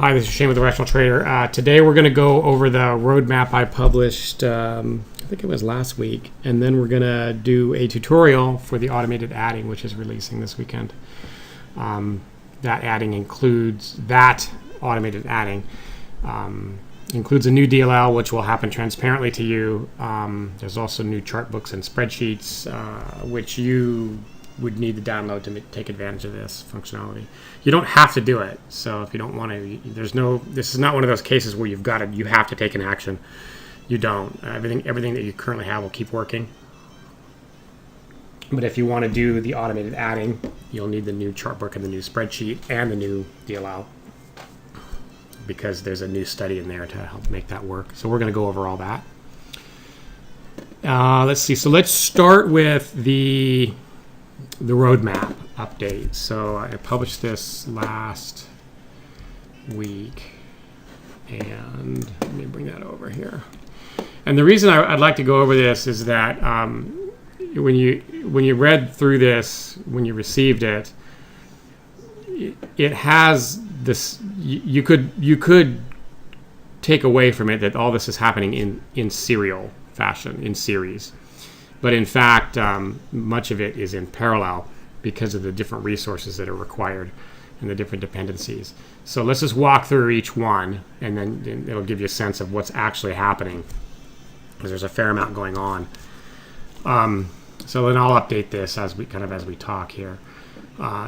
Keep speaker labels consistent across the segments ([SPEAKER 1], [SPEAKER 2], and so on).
[SPEAKER 1] Hi, this is Shane with The Rational Trader. Today we're going to go over the roadmap I published, I think it was last week, and then we're going to do a tutorial for the automated adding, which is releasing this weekend. That adding includes, that automated adding includes a new DLL, which will happen transparently to you. There's also new chart books and spreadsheets, which you would need to download to take advantage of this functionality. You don't have to do it, so if you don't want to, this is not one of those cases where you have to take an action. You don't. Everything that you currently have will keep working. But if you want to do the automated adding, you'll need the new chart book and the new spreadsheet and the new DLL, because there's a new study in there to help make that work. So we're going to go over all that. Let's see. So let's start with the roadmap update. So I published this last week, and let me bring that over here. And the reason I'd like to go over this is that when you read through this, when you received it, it has this. You could take away from it that all this is happening in serial fashion, in series. But in fact, much of it is in parallel because of the different resources that are required and the different dependencies. So let's just walk through each one, and then it'll give you a sense of what's actually happening, because there's a fair amount going on. So then I'll update this as we talk here.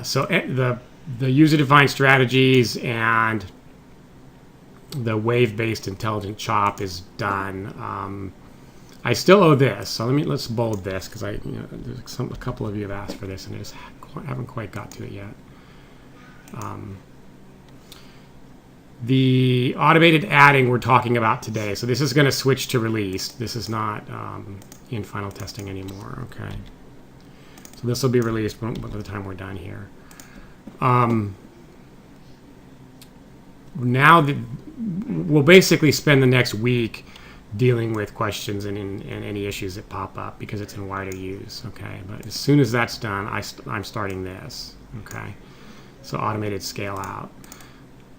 [SPEAKER 1] So the user-defined strategies and the wave-based intelligent chop is done. I still owe this, so let's bold this, because there's a couple of you have asked for this, and I just haven't quite got to it yet. The automated adding we're talking about today. So this is going to switch to release. This is not in final testing anymore. Okay. So this will be released by the time we're done here. Now we'll basically spend the next week dealing with questions and any issues that pop up, because it's in wider use. Okay, but as soon as that's done, I'm starting this. Okay, so automated scale out.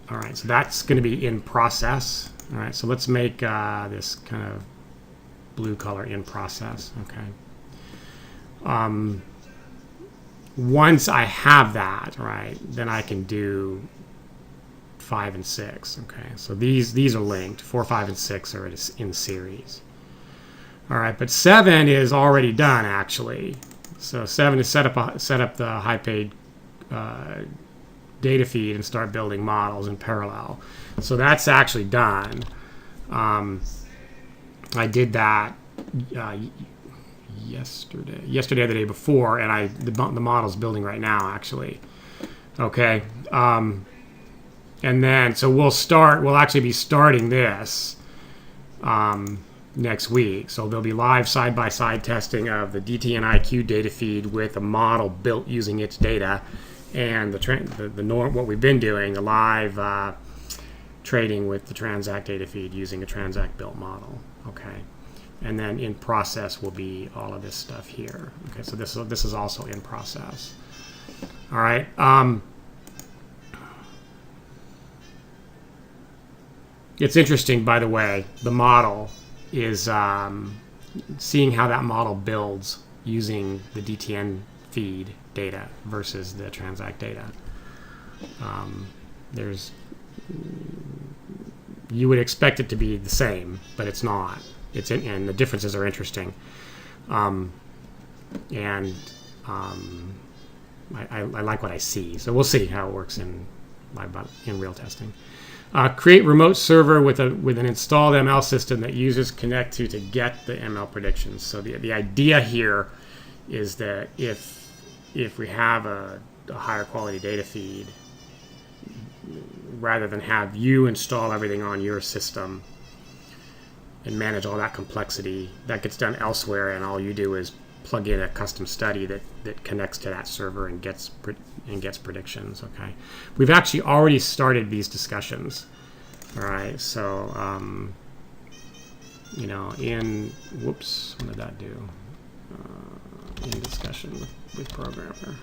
[SPEAKER 1] All right, so that's going to be in process. All right, so let's make this kind of blue color in process. Okay. Once I have that, right, then I can do 5 and 6. Okay, so these are linked. 4, 5, and 6 are in series. All right, but 7 is already done, actually. So 7 is set up the high-paid data feed and start building models in parallel. So that's actually done. I did that yesterday or the day before, and the model's building right now, actually. Okay. And then, so we'll actually be starting this next week. So there'll be live side-by-side testing of the DTNIQ data feed with a model built using its data, and what we've been doing, the live trading with the Transact data feed using a Transact built model. Okay. And then in process will be all of this stuff here. Okay, so this is also in process. All right. It's interesting, by the way, the model is seeing how that model builds using the DTN feed data versus the Transact data. You would expect it to be the same, but it's not. And the differences are interesting. I like what I see. So we'll see how it works in real testing. Create remote server with an installed ML system that users connect to get the ML predictions. So the idea here is that if we have a higher quality data feed, rather than have you install everything on your system and manage all that complexity, that gets done elsewhere, and all you do is plug in a custom study that connects to that server and gets predictions. Okay, we've actually already started these discussions. All right, so what did that do? In discussion with programmer.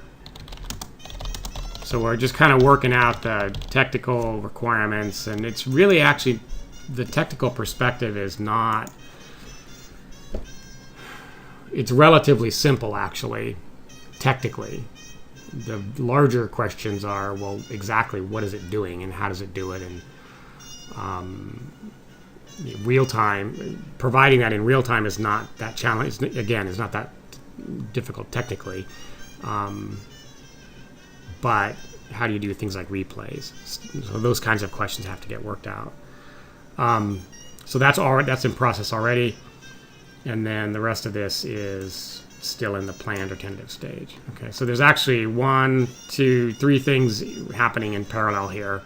[SPEAKER 1] So we're just kind of working out the technical requirements, and it's really actually the technical perspective is not. It's relatively simple, actually, technically. The larger questions are, well, exactly what is it doing and how does it do it, and real time. Providing that in real time is not that challenge. Again, it's not that difficult technically, but how do you do things like replays? So those kinds of questions have to get worked out. So that's in process already. And then the rest of this is still in the planned or tentative stage. Okay, so there's actually 1, 2, 3 things happening in parallel here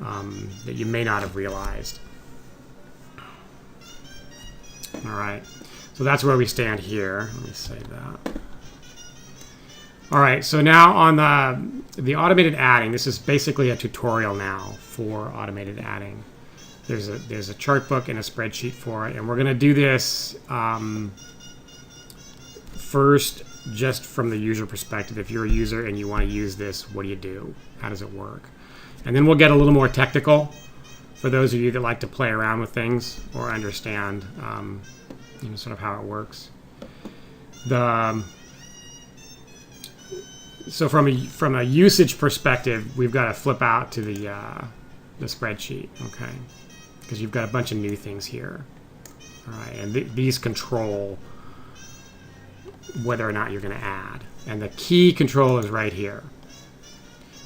[SPEAKER 1] that you may not have realized. All right, so that's where we stand here. Let me save that. All right, so now on the automated adding, this is basically a tutorial now for automated adding. There's a chart book and a spreadsheet for it, and we're going to do this first just from the user perspective. If you're a user and you want to use this, what do you do? How does it work? And then we'll get a little more technical for those of you that like to play around with things or understand sort of how it works. So from a usage perspective, we've got to flip out to the spreadsheet, okay? Because you've got a bunch of new things here. All right, and these control whether or not you're going to add. And the key control is right here.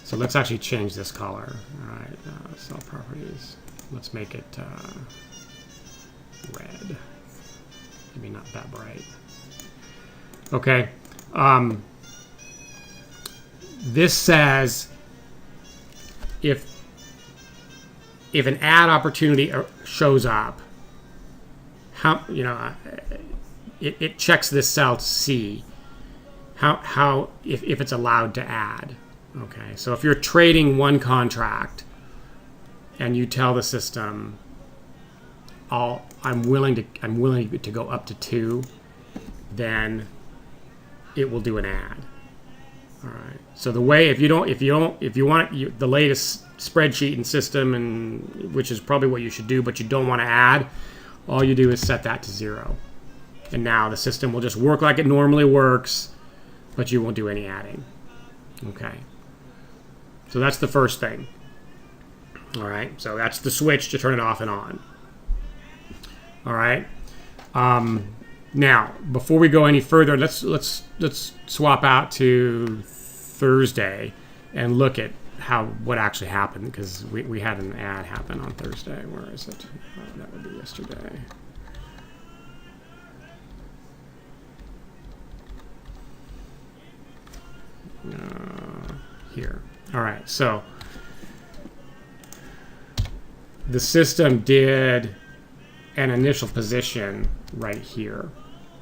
[SPEAKER 1] So let's actually change this color. All right, cell properties. Let's make it red. Maybe not that bright. Okay. This says if an ad opportunity shows up, how it checks this cell to see if it's allowed to add. Okay, so if you're trading one contract and you tell the system, I'm willing to go up to 2, then it will do an ad. All right. So the way if you want the latest spreadsheet and system, and which is probably what you should do, but you don't want to add, all you do is set that to 0, and now the system will just work like it normally works, but you won't do any adding. Okay. So that's the first thing. All right. So that's the switch to turn it off and on. All right. Now, before we go any further, let's swap out to Thursday and look at what actually happened, because we had an ad happen on Thursday. Where is it? That would be yesterday. Here. All right. So the system did an initial position right here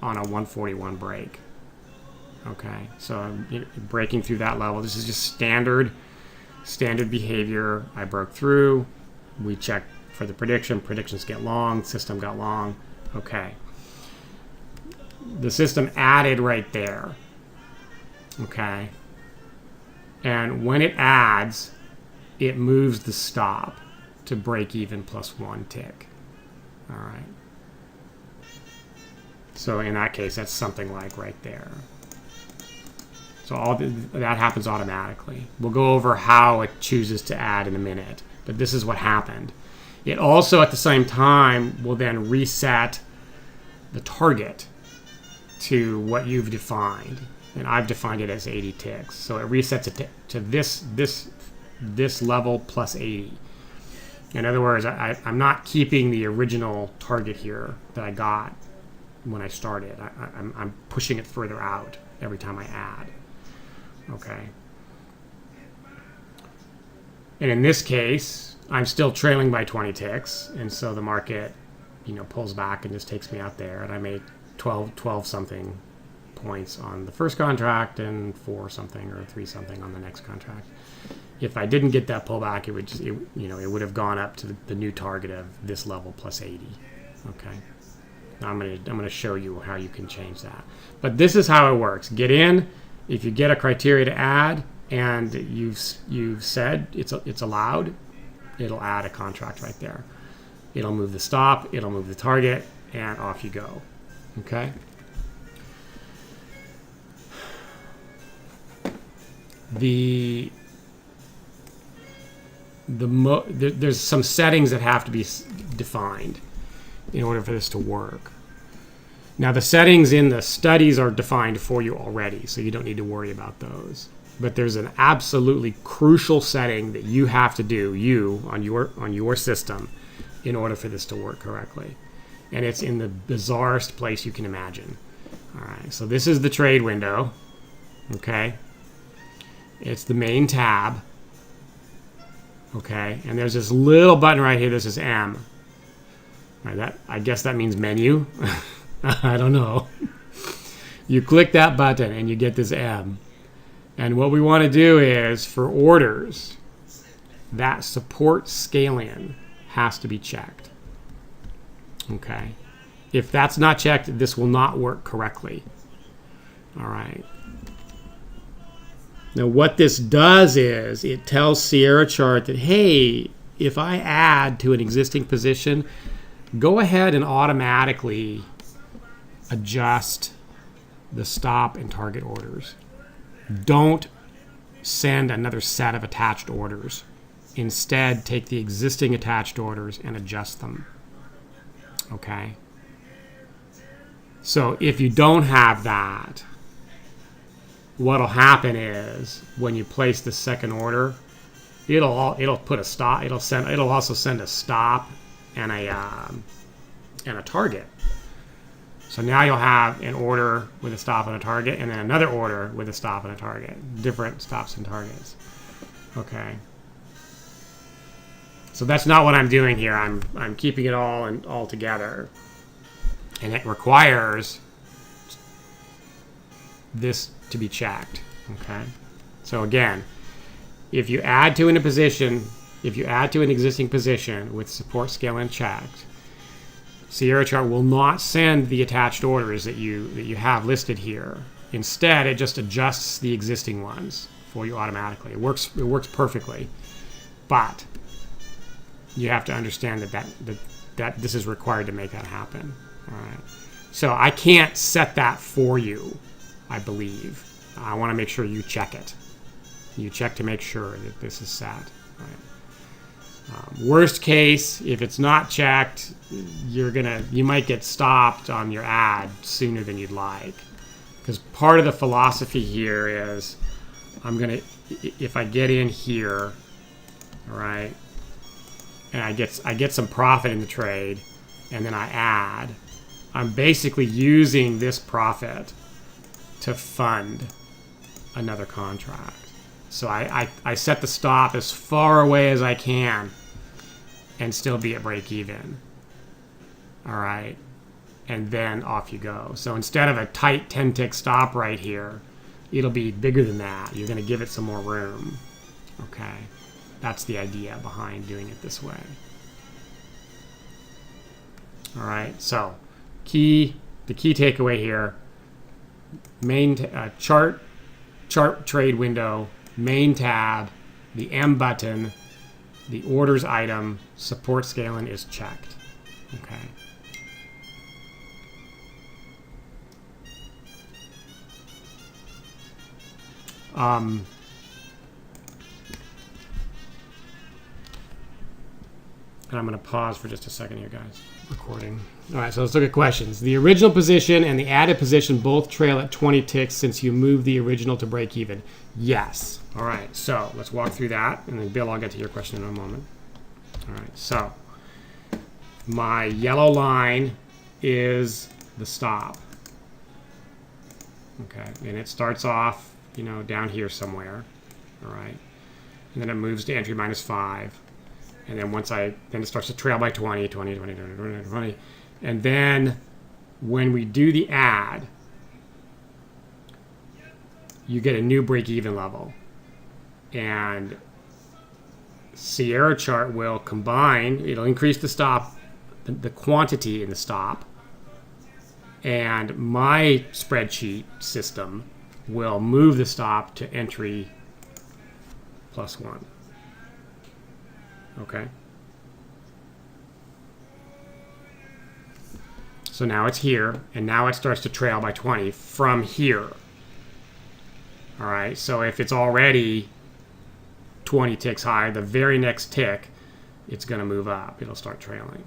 [SPEAKER 1] on a 141 break. Okay, so I'm breaking through that level. This is just standard behavior. I broke through. We check for the prediction. Predictions get long. System got long. Okay. The system added right there. Okay. And when it adds, it moves the stop to break even plus 1 tick. All right. So in that case, that's something like right there. So that happens automatically. We'll go over how it chooses to add in a minute, but this is what happened. It also, at the same time, will then reset the target to what you've defined, and I've defined it as 80 ticks. So it resets it to this level plus 80. In other words, I'm not keeping the original target here that I got when I started. I'm pushing it further out every time I add. Okay. And in this case, I'm still trailing by 20 ticks, and so the market, pulls back and just takes me out there, and I made 12 something points on the first contract and 4 something or 3 something on the next contract. If I didn't get that pullback, it would have gone up to the new target of this level plus 80. Okay. Now I'm gonna show you how you can change that. But this is how it works. Get in. If you get a criteria to add, and you've said it's allowed, it'll add a contract right there. It'll move the stop, it'll move the target, and off you go. Okay. There's some settings that have to be defined in order for this to work. Now, the settings in the studies are defined for you already, so you don't need to worry about those. But there's an absolutely crucial setting that you have to do, on your system, in order for this to work correctly. And it's in the bizarrest place you can imagine. All right, so this is the trade window. Okay. It's the main tab. Okay, and there's this little button right here that says M. All right, I guess that means menu. I don't know. You click that button and you get this M. And what we want to do is, for orders, that support scale-in has to be checked. Okay. If that's not checked, this will not work correctly. All right. Now, what this does is it tells Sierra Chart that, hey, if I add to an existing position, go ahead and automatically adjust the stop and target orders. Don't send another set of attached orders. Instead, take the existing attached orders and adjust them. Okay? So if you don't have that, what'll happen is when you place the second order, it'll put a stop. It'll also send a stop and a target. So now you'll have an order with a stop and a target, and then another order with a stop and a target. Different stops and targets. Okay. So that's not what I'm doing here. I'm keeping it all together, and it requires this to be checked. Okay. So again, if you add to an existing position with support scale-in checked, Sierra Chart will not send the attached orders that you have listed here. Instead, it just adjusts the existing ones for you automatically. It works perfectly, but you have to understand that this is required to make that happen. All right. So I can't set that for you, I believe. I want to make sure you check it. You check to make sure that this is set. All right. Worst case, if it's not checked, you might get stopped on your ad sooner than you'd like. Because part of the philosophy here is, if I get in here, all right, and I get some profit in the trade, and then I add, I'm basically using this profit to fund another contract. So I set the stop as far away as I can and still be at break even. All right. And then off you go. So instead of a tight 10 tick stop right here, it'll be bigger than that. You're going to give it some more room. Okay. That's the idea behind doing it this way. All right. So the key takeaway here, main chart trade window, main tab, the M button, the orders item, support scaling is checked. Okay. And I'm going to pause for just a second here, guys. Recording. All right, so let's look at questions. The original position and the added position both trail at 20 ticks since you moved the original to break even. Yes. All right, so let's walk through that, and then Bill, I'll get to your question in a moment. All right, so my yellow line is the stop. Okay, and it starts off, down here somewhere. All right, and then it moves to entry -5. And then then it starts to trail by 20, 20, 20, 20, 20, 20. And then when we do the add, you get a new break-even level. And Sierra Chart will combine, it'll increase the stop, the quantity in the stop. And my spreadsheet system will move the stop to entry plus 1. Okay. So now it's here, and now it starts to trail by 20 from here. All right, so if it's already 20 ticks high, the very next tick, it's going to move up. It'll start trailing.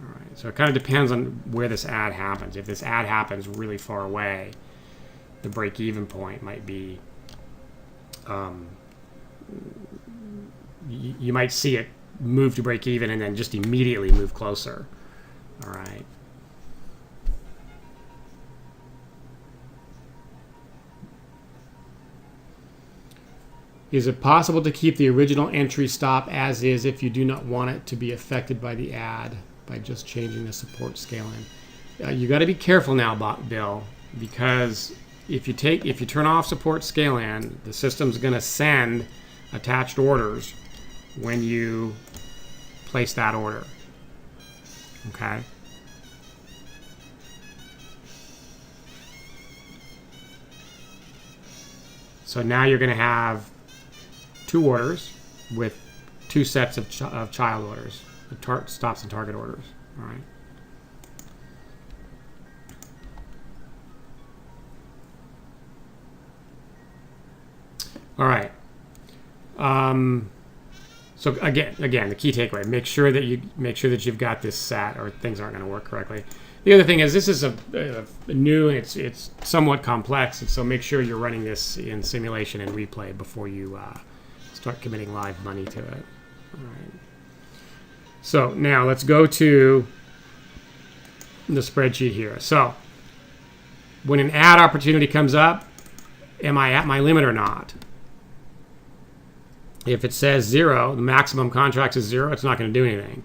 [SPEAKER 1] All right, so it kind of depends on where this add happens. If this add happens really far away, the break-even point might be, you might see it move to break-even and then just immediately move closer. All right. Is it possible to keep the original entry stop as is if you do not want it to be affected by the add by just changing the support scaling? You got to be careful now, Bill, because if you turn off support scaling, the system's going to send attached orders when you place that order. Okay. So now you're going to have 2 orders with 2 sets of child orders, stops and target orders. All right. All right. So again, the key takeaway: make sure that you've got this set, or things aren't going to work correctly. The other thing is this is a new, and it's somewhat complex, and so make sure you're running this in simulation and replay before you start committing live money to it. All right. So now let's go to the spreadsheet here. So when an add opportunity comes up, am I at my limit or not? If it says 0, the maximum contract is 0, it's not going to do anything.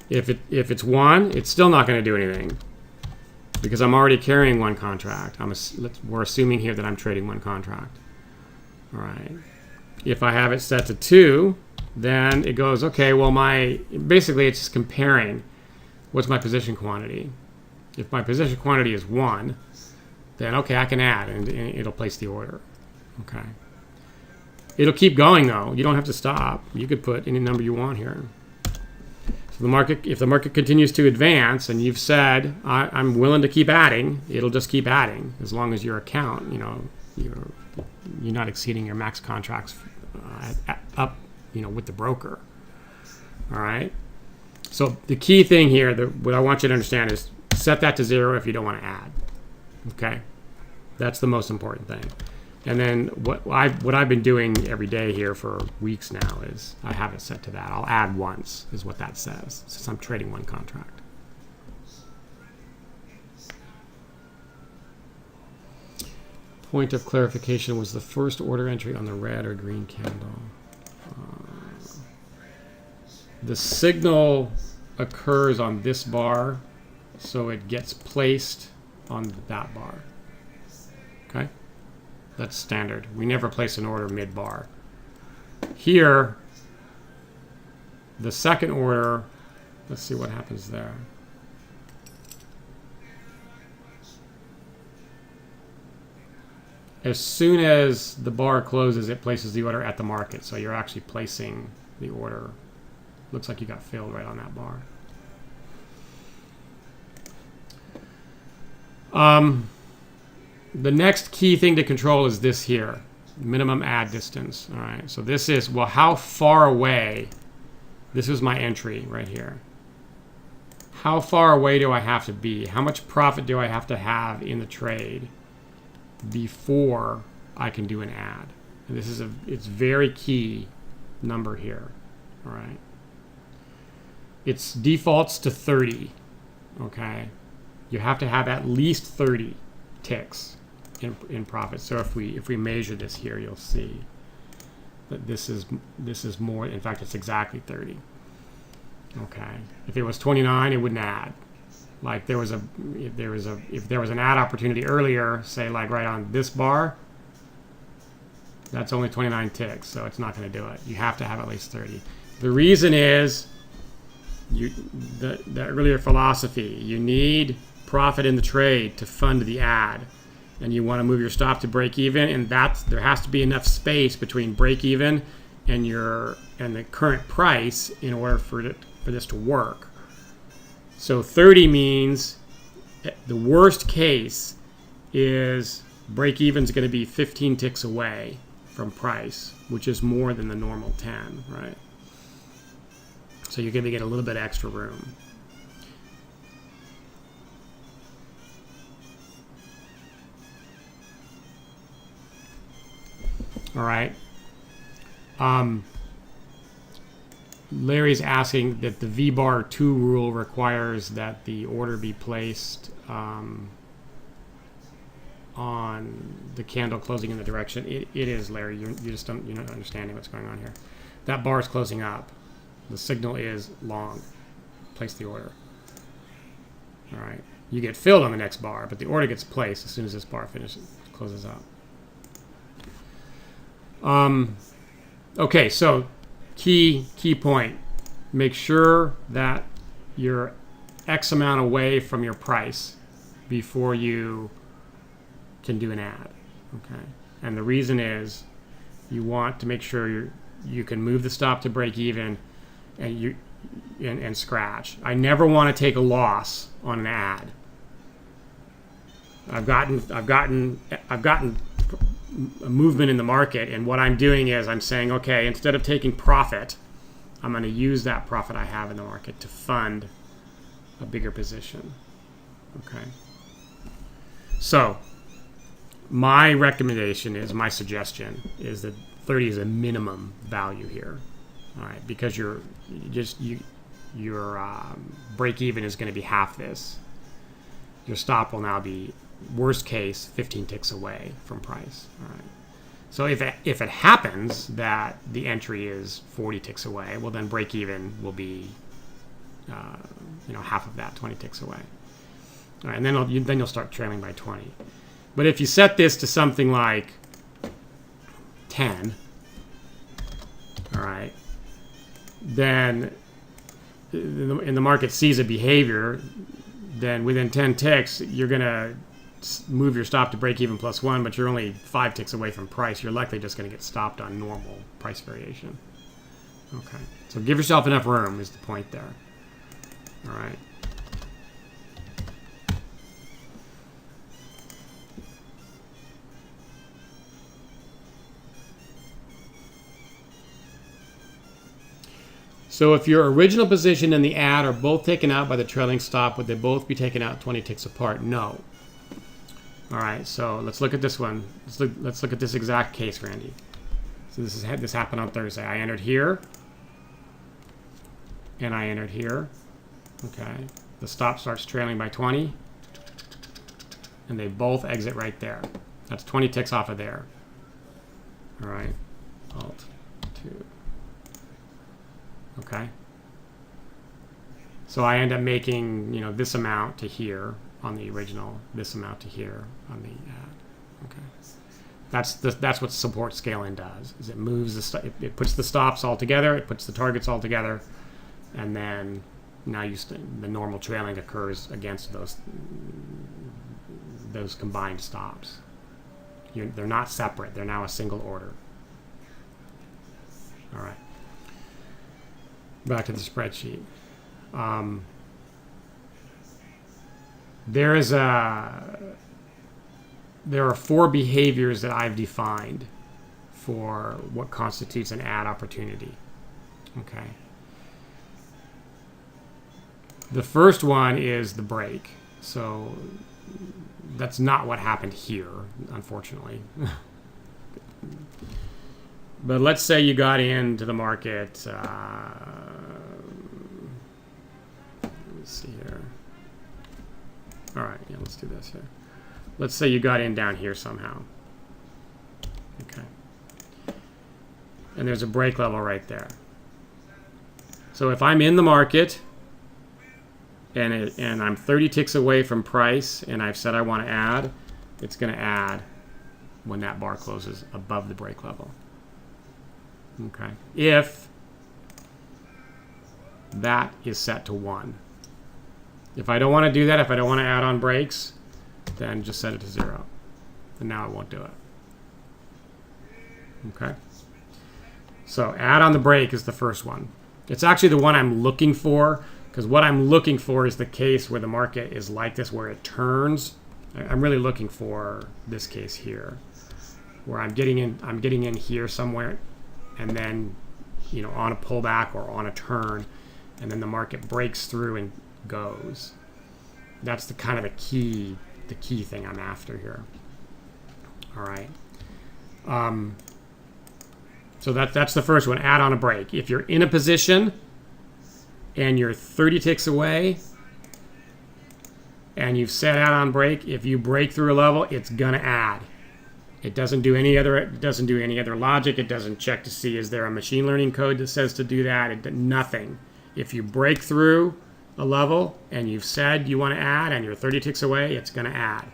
[SPEAKER 1] If it's 1, it's still not going to do anything because I'm already carrying 1 contract. We're assuming here that I'm trading 1 contract. All right. If I have it set to 2, then it goes, okay, well, basically it's just comparing what's my position quantity. If my position quantity is 1, then okay, I can add, and it'll place the order. Okay. It'll keep going though. You don't have to stop. You could put any number you want here. So if the market continues to advance and you've said I'm willing to keep adding, it'll just keep adding as long as your account, you're not exceeding your max contracts up, with the broker. All right. So the key thing here, what I want you to understand is set that to 0 if you don't want to add. Okay. That's the most important thing. And then what I've been doing every day here for weeks now is I have it set to that. I'll add once is what that says, since I'm trading 1 contract. Point of clarification: was the first order entry on the red or green candle? The signal occurs on this bar, so it gets placed on that bar. Okay? That's standard. We never place an order mid-bar. Here, the second order, let's see what happens there. As soon as the bar closes, it places the order at the market. So you're actually placing the order. Looks like you got filled right on that bar. The next key thing to control is this here, minimum add distance. All right, so this is, well, how far away, this is my entry right here. How far away do I have to be? How much profit do I have to have in the trade before I can do an add? And this is it's very key number here. All right. It's defaults to 30. Okay. You have to have at least 30 ticks in profit. So if we measure this here, you'll see that this is more. In fact, it's exactly 30. Okay. If it was 29, it wouldn't add. Like if there was an add opportunity earlier, say like right on this bar, that's only 29 ticks, so it's not going to do it. You have to have at least 30. The reason is the earlier philosophy. You need profit in the trade to fund the add, and you want to move your stop to break even, and there has to be enough space between break even and the current price in order for this to work. So 30 means the worst case is break even is going to be 15 ticks away from price, which is more than the normal 10, right? So you're going to get a little bit extra room. All right. Larry's asking that the V-bar 2 rule requires that the order be placed on the candle closing in the direction. It is, Larry. You're not understanding what's going on here. That bar is closing up. The signal is long. Place the order. All right. You get filled on the next bar, but the order gets placed as soon as this bar closes up. Okay, so key point. Make sure that you're X amount away from your price before you can do an ad. Okay, and the reason is you want to make sure you can move the stop to break even and scratch. I never want to take a loss on an ad. I've gotten a movement in the market, and what I'm doing is I'm saying, okay, instead of taking profit, I'm going to use that profit I have in the market to fund a bigger position. Okay. So my recommendation is, my suggestion is that 30 is a minimum value here. All right, because your break even is going to be half this. Your stop will now be, worst case, 15 ticks away from price. All right. So if it happens that the entry is 40 ticks away, well, then break even will be half of that, 20 ticks away. All right, and then you'll start trailing by 20. But if you set this to something like 10, all right, then in the market sees a behavior, then within 10 ticks, you're going to move your stop to break even plus 1, but you're only 5 ticks away from price. You're likely just going to get stopped on normal price variation. Okay, so give yourself enough room is the point there. All right. So if your original position and the ad are both taken out by the trailing stop, would they both be taken out 20 ticks apart? No. All right, so let's look at this one. Let's look at this exact case, Randy. So this happened on Thursday. I entered here, and I entered here. Okay, the stop starts trailing by 20, and they both exit right there. That's 20 ticks off of there. All right, Alt 2. Okay. So I end up making, this amount to here on the original, this amount to here on the ad. Okay. That's what support scaling does. Is it moves it puts the stops all together, it puts the targets all together, and then now the normal trailing occurs against those combined stops. They're not separate. They're now a single order. All right. Back to the spreadsheet. There are 4 behaviors that I've defined for what constitutes an ad opportunity. Okay. The first one is the break. So that's not what happened here, unfortunately. But let's say you got into the market. Let me see here. All right, yeah, let's do this here. Let's say you got in down here somehow. Okay. And there's a break level right there. So if I'm in the market and I'm 30 ticks away from price and I've said I want to add, it's going to add when that bar closes above the break level. Okay. If that is set to 1. If I don't want to do that, if I don't want to add on breaks, then just set it to 0. And now it won't do it. Okay. So add on the break is the first one. It's actually the one I'm looking for, because what I'm looking for is the case where the market is like this, where it turns. I'm really looking for this case here, where I'm getting in here somewhere, and then, you know, on a pullback or on a turn, and then the market breaks through and goes. That's the kind of the key thing I'm after here. All right. So that's the first one. Add on a break. If you're in a position and you're 30 ticks away and you've set out on break, if you break through a level, it's gonna add. It doesn't do any other. It doesn't do any other logic. It doesn't check to see is there a machine learning code that says to do that. Nothing. If you break through a level and you've said you want to add and you're 30 ticks away, it's going to add.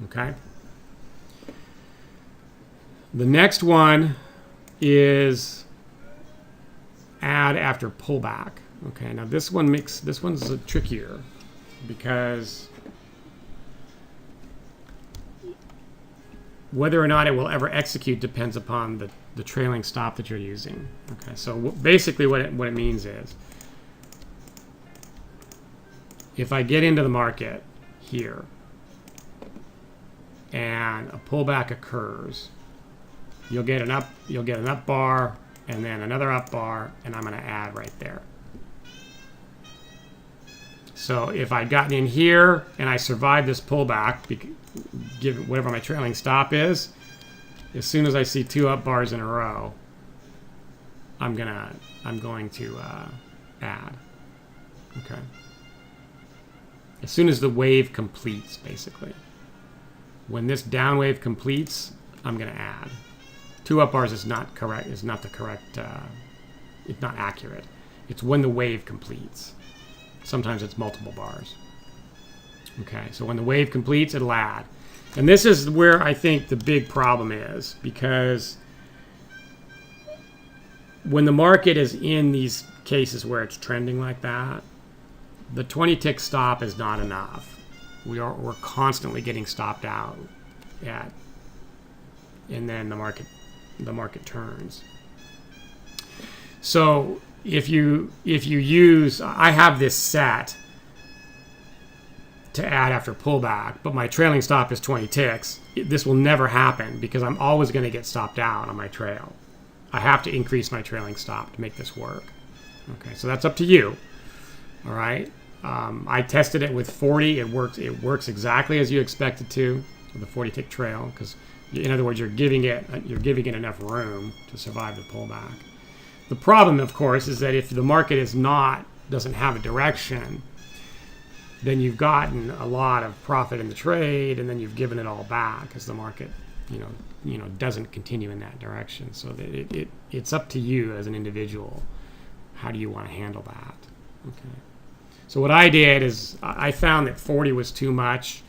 [SPEAKER 1] Okay. The next one is add after pullback. Okay. Now this one's trickier because whether or not it will ever execute depends upon the trailing stop that you're using. Okay, so basically what it means is, if I get into the market here and a pullback occurs, you'll get an up bar and then another up bar, and I'm going to add right there. So if I'd gotten in here and I survived this pullback, given whatever my trailing stop is, as soon as I see two up bars in a row, I'm going to add. Okay. As soon as the wave completes, basically. When this down wave completes, I'm going to add. Two up bars is not correct. Is not the correct. It's not accurate. It's when the wave completes. Sometimes it's multiple bars. Okay, so when the wave completes, it'll add. And this is where I think the big problem is, because when the market is in these cases where it's trending like that, the 20 tick stop is not enough. We're constantly getting stopped out at, and then the market turns. So if you use, I have this set to add after pullback, but my trailing stop is 20 ticks. This will never happen because I'm always going to get stopped out on my trail. I have to increase my trailing stop to make this work. Okay, so that's up to you. All right. I tested it with 40. It works exactly as you expect it to with a 40 tick trail, because in other words, you're giving it enough room to survive the pullback. The problem, of course, is that if the market doesn't have a direction, then you've gotten a lot of profit in the trade, and then you've given it all back as the market, doesn't continue in that direction. So that it's up to you as an individual. How do you want to handle that? Okay. So what I did is I found that 40 was too much.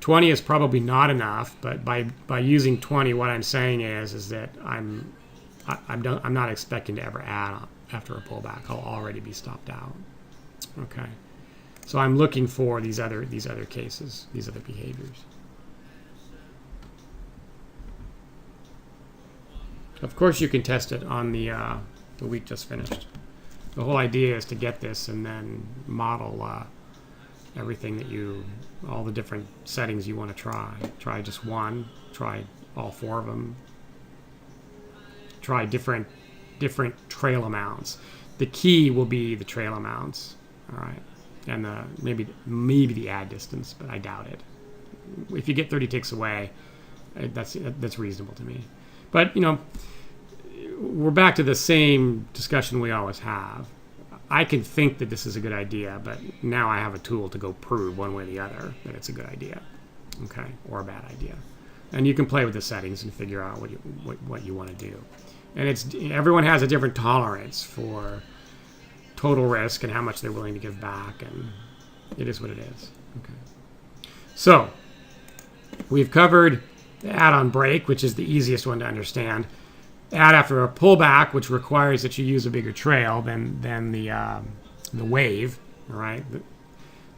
[SPEAKER 1] 20 is probably not enough, but by using 20, what I'm saying is that I'm not expecting to ever add after a pullback. I'll already be stopped out. Okay. So I'm looking for these other cases, these other behaviors. Of course, you can test it on the week just finished. The whole idea is to get this and then model everything all the different settings you want to try. Try just one. Try all four of them. Try different trail amounts. The key will be the trail amounts. All right. And maybe the add distance, but I doubt it. If you get 30 ticks away, that's reasonable to me. But we're back to the same discussion we always have. I can think that this is a good idea, but now I have a tool to go prove one way or the other that it's a good idea, okay, or a bad idea. And you can play with the settings and figure out what you want to do. And everyone has a different tolerance for total risk and how much they're willing to give back, and it is what it is. Okay. So we've covered the add-on break, which is the easiest one to understand. Add after a pullback, which requires that you use a bigger trail than the wave. All right,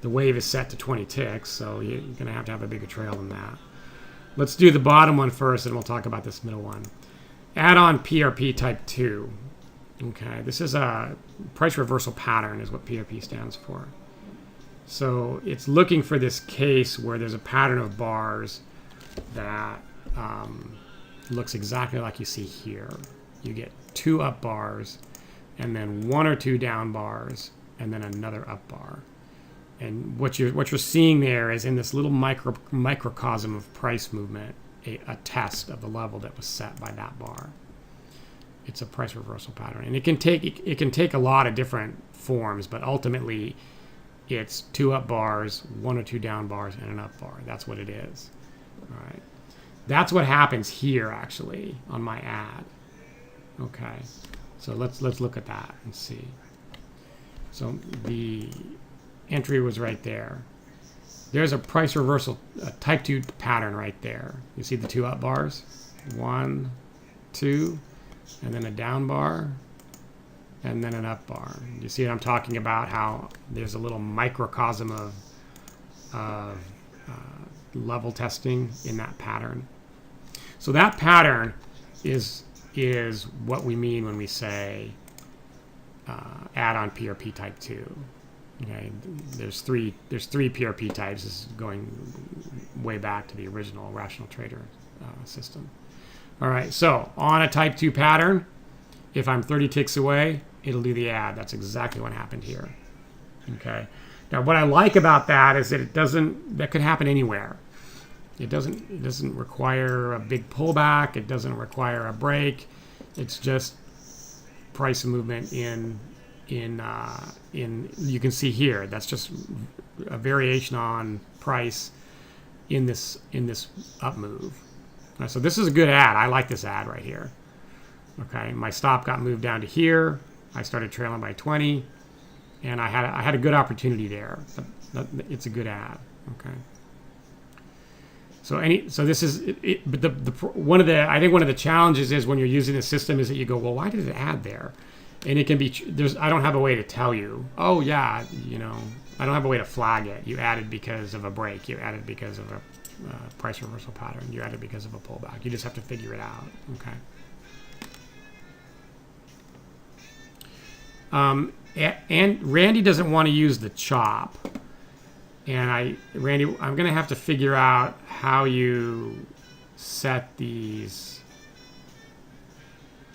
[SPEAKER 1] the wave is set to 20 ticks, so you're going to have a bigger trail than that. Let's do the bottom one first, and we'll talk about this middle one. Add-on PRP type 2. Okay, this is a price reversal pattern is what PRP stands for. So it's looking for this case where there's a pattern of bars that looks exactly like you see here. You get 2 up bars, and then 1 or 2 down bars, and then another up bar. And what you're seeing there is in this little microcosm of price movement, a test of the level that was set by that bar. It's a price reversal pattern, and it can take a lot of different forms, but ultimately, it's 2 up bars, 1 or 2 down bars, and an up bar. That's what it is. All right. That's what happens here, actually, on my ad. Okay. So let's look at that and see. So the entry was right there. There's a price reversal, a type 2 pattern right there. You see the 2 up bars? 1, 2, and then a down bar, and then an up bar. You see what I'm talking about, how there's a little microcosm of level testing in that pattern. So that pattern is what we mean when we say add-on PRP type 2. Okay, there's three PRP types. This is going way back to the original rational trader system. All right, so on a type 2 pattern, if I'm 30 ticks away, it'll do the add. That's exactly what happened here. Okay. Now, what I like about that is that that could happen anywhere. It doesn't require a big pullback. It doesn't require a break. It's just price movement in you can see here. That's just a variation on price in this up move. So this is a good ad. I like this ad right here. Okay, my stop got moved down to here. I started trailing by 20, and I had a good opportunity there. It's a good ad. Okay. So this is it, but one of the challenges is when you're using the system is that you go, well, why did it add there? And it can be I don't have a way to tell you. Oh yeah, I don't have a way to flag it. You added because of a break. You added because of a price reversal pattern. You added because of a pullback. You just have to figure it out. Okay. And Randy doesn't want to use the chop. And Randy, I'm going to have to figure out how you set these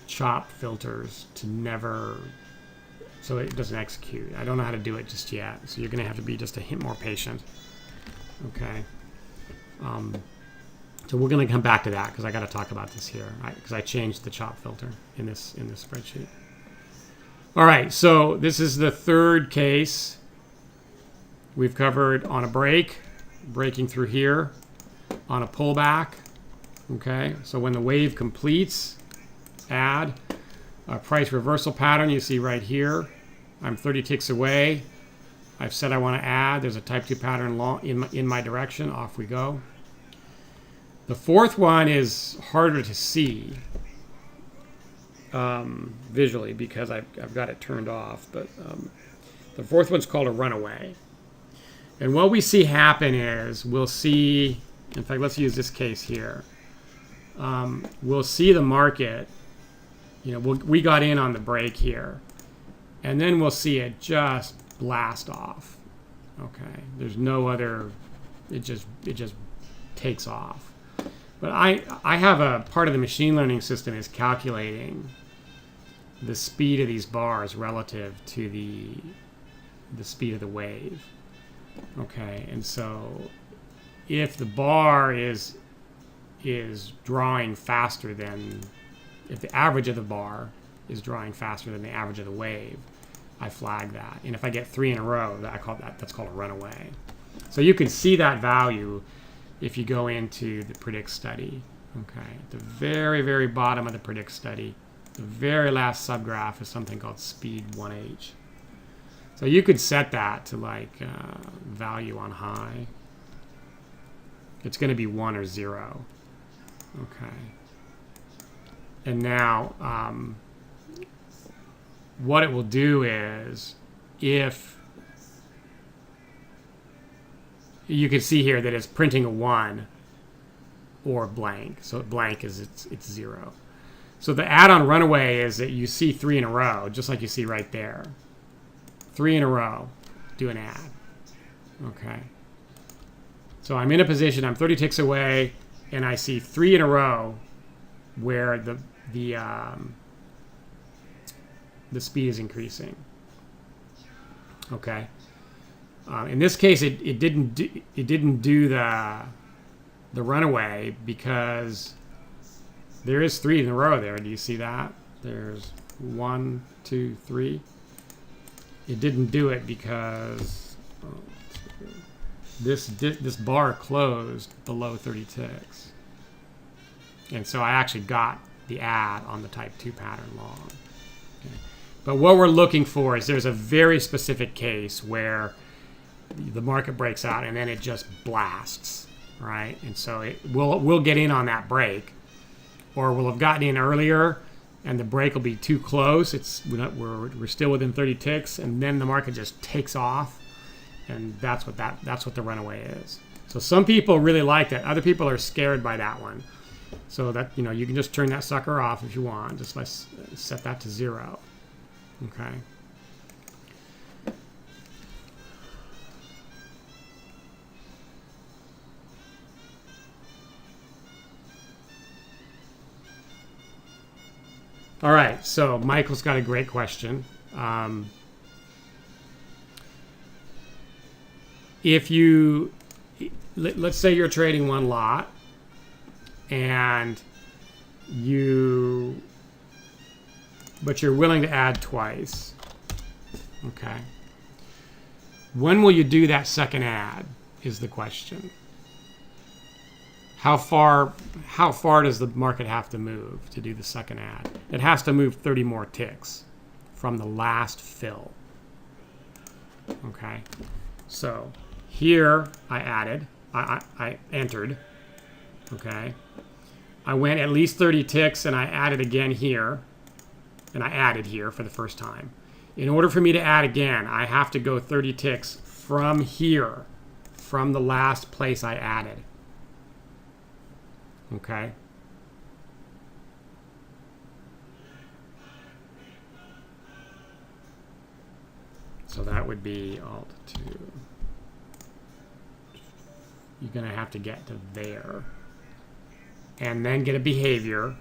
[SPEAKER 1] chop filters to never, so it doesn't execute. I don't know how to do it just yet. So you're going to have to be just a hint more patient. Okay. So we're going to come back to that because I got to talk about this here because I changed the chop filter in this spreadsheet. All right, so this is the third case we've covered on a break, breaking through here, on a pullback. Okay, so when the wave completes, add a price reversal pattern. You see right here, I'm 30 ticks away. I've said I want to add. There's a type 2 pattern in my direction. Off we go. The fourth one is harder to see visually because I've got it turned off. But the fourth one's called a runaway. And what we see happen is we'll see, in fact, let's use this case here. We'll see the market, we got in on the break here. And then we'll see it just blast off. Okay, there's no other, it just takes off. But I have a part of the machine learning system is calculating the speed of these bars relative to the speed of the wave. Okay, and so if the bar is drawing faster than, if the average of the bar is drawing faster than the average of the wave, I flag that. And if I get 3 in a row, that's called a runaway. So you can see that value if you go into the predict study. Okay, at the very, very bottom of the predict study, the very last subgraph is something called speed 1H. So you could set that to like value on high. It's going to be 1 or 0. Okay. And now what it will do is, if you can see here that it's printing a 1 or blank. So blank is it's 0. So the add on runaway is that you see 3 in a row, just like you see right there. 3 in a row, do an add. Okay. So I'm in a position, I'm 30 ticks away, and I see 3 in a row where the speed is increasing. Okay. In this case, it didn't do the runaway because there is 3 in a row there. Do you see that? There's 1, 2, 3. It didn't do it because this bar closed below 30 ticks, and so I actually got the add on the type 2 pattern long. Okay. But what we're looking for is there's a very specific case where the market breaks out and then it just blasts, right? And so we'll get in on that break, or we'll have gotten in earlier and the break will be too close. We're still within 30 ticks, and then the market just takes off, and that's what the runaway is. So some people really like that. Other people are scared by that one. So that, you can just turn that sucker off if you want. Just set that to 0. Okay. All right, so Michael's got a great question. If you, let's say you're trading one lot, and but you're willing to add twice. Okay. When will you do that second add is the question. How far does the market have to move to do the second add? It has to move 30 more ticks from the last fill. Okay. So here I entered. Okay. I went at least 30 ticks and I added again here. And I added here for the first time. In order for me to add again, I have to go 30 ticks from here, from the last place I added. Okay. So that would be Alt 2. You're going to have to get to there. And then get a behavior.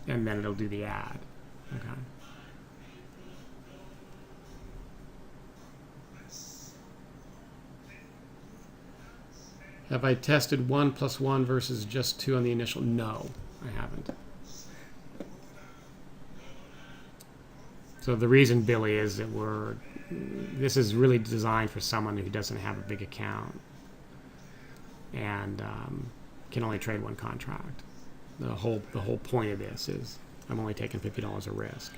[SPEAKER 1] And then it'll do the add. Okay. Have I tested 1 + 1 versus just 2 on the initial? No, I haven't. So the reason, Billy, is that this is really designed for someone who doesn't have a big account and can only trade one contract. The whole point of this is I'm only taking $50 of risk.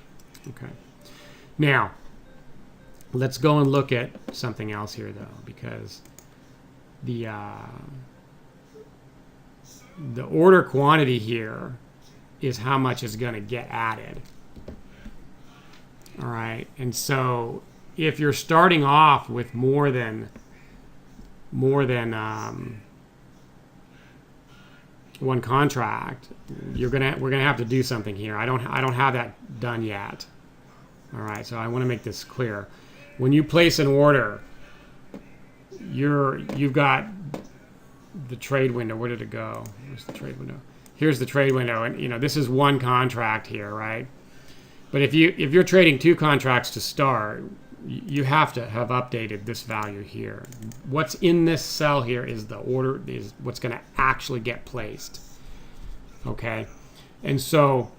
[SPEAKER 1] Okay. Now, let's go and look at something else here, though, because the order quantity here is how much is going to get added. All right, and so if you're starting off with more than one contract, we're gonna have to do something here. I don't have that done yet. All right, so I want to make this clear. When you place an order, you've got the trade window. Where did it go? Where's the trade window? Here's the trade window, and this is one contract here, right? But if you're trading 2 contracts to start, you have to have updated this value here. What's in this cell here is the order, is what's going to actually get placed. Okay, and so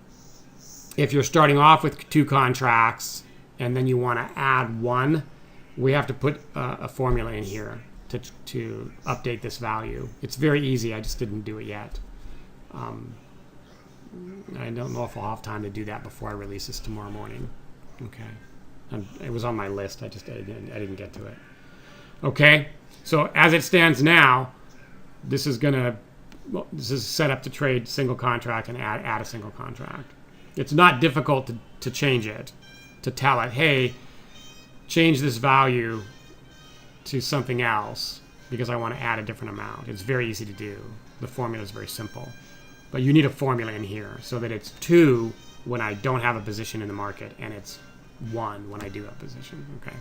[SPEAKER 1] if you're starting off with 2 contracts and then you want to add 1, we have to put a formula in here to update this value. It's very easy. I just didn't do it yet. I don't know if I'll have time to do that before I release this tomorrow morning. Okay. It was on my list. I didn't get to it. Okay. So as it stands now, this is set up to trade single contract and add a single contract. It's not difficult to change it, to tell it, hey, change this value to something else because I want to add a different amount. It's very easy to do. The formula is very simple. But you need a formula in here so that it's 2 when I don't have a position in the market, and it's 1 when I do have a position. Okay.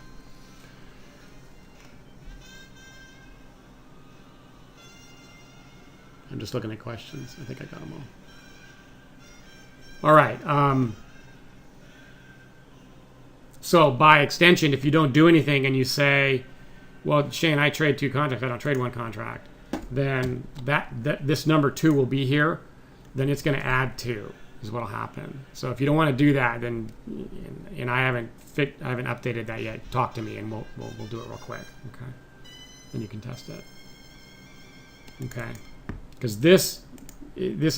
[SPEAKER 1] I'm just looking at questions. I think I got them all. All right. So by extension, if you don't do anything and you say, well, Shane, I trade 2 contracts, I don't trade 1 contract, then this number 2 will be here. Then it's going to add 2 is what will happen. So if you don't want to do that, then, and I haven't updated that yet, talk to me and we'll do it real quick. Okay. Then you can test it. Okay. Because this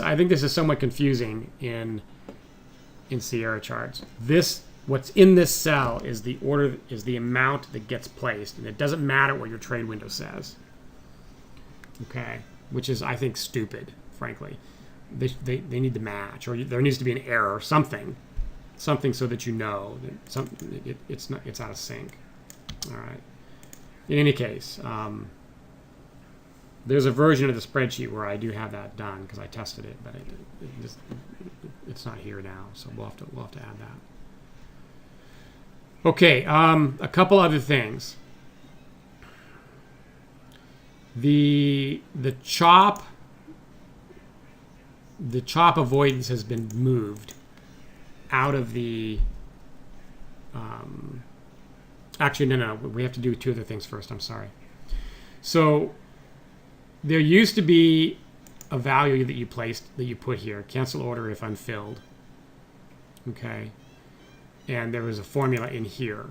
[SPEAKER 1] I think this is somewhat confusing in Sierra charts. What's in this cell is the order, is the amount that gets placed, and it doesn't matter what your trade window says. Okay, which is, I think, stupid, frankly. They need to match, or there needs to be an error, something so that you know that it's out of sync. All right. In any case, there's a version of the spreadsheet where I do have that done because I tested it, but it's not here now, so we'll have to add that. Okay, a couple other things. The chop avoidance has been moved out of the. Actually, no. We have to do 2 other things first. I'm sorry. So there used to be a value that you put here, cancel order if unfilled. Okay. And there was a formula in here.